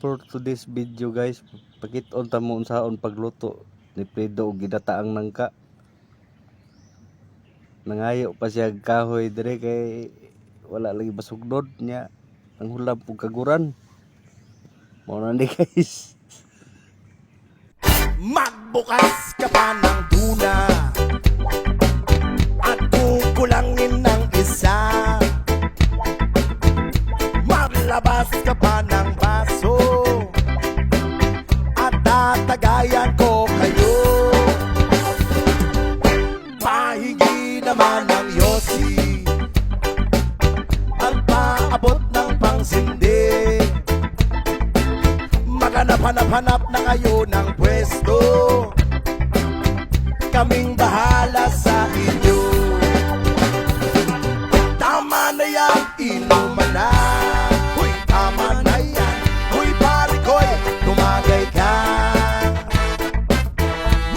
for today's video guys. Pakit-on ta mo unsaon pagluto ni Fredo og ginataang nangka. Nangayo pa siya kahoy dire kay wala lagi basugnod niya. Ang hulam pug kaguran. Mao na ni guys. Magbukas ka pa ng tuna at kukulangin ng isa. Maglabas ka pa ng baso at tatagayan ko kayo. Pahingi naman ng yosi at paabot ng pangsindi. Maghanap-hanap na kayo ng pwesto, kaming bahala sa inyo. Tama na yan, inuman na. Huy, tama na yan. Huy, pare ko'y tumagay ka.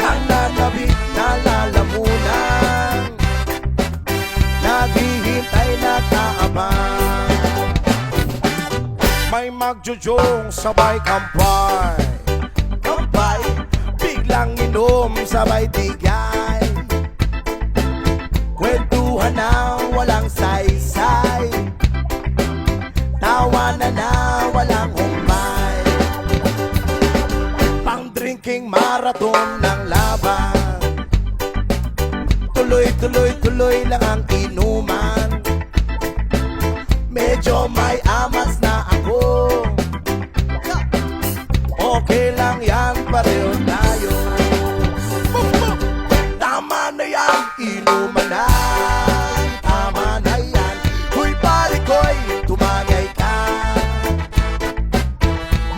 Nananabik na lalamunan, naghihintay na kaabang. May magjujong sabay kampay, kampay, biglang inom sabay tigay. Kwentuhan na walang saysay, tawanan na walang humpay. Pang drinking marathon ng laban, tuloy lang ang inuman. Medyo may amas na ako, okay lang yan, pareho tayo. Tama na yan, inuman na. Tama na yan, huy pare ko'y tumagay ka.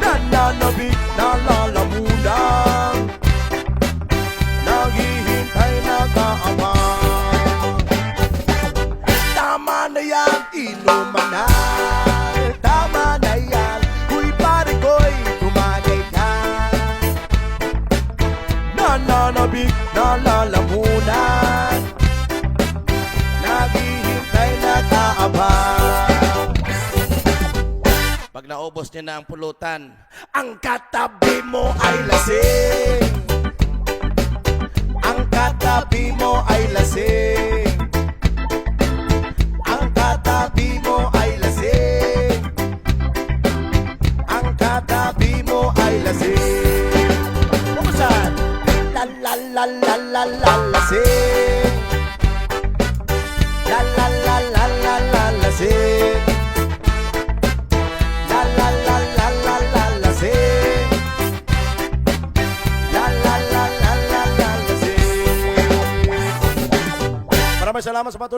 Nananabik na lalamunan, naghihintay na kaabang. Tama na yan, inuman na. Tama na yan, huy pare ko'y tumagay ka. Nananabik na lalamunan, naghihintay na kaabang. Pag naubos niya na ang pulutan, ang katabi mo ay lasing. Ang katabi mo ay lasing. Ang katabi mo ay lasing. Ang katabi mo ay lasing. Kumusan? La lasing. La lasing. La lasing. La lasing. Maraming salamat sa patuloy.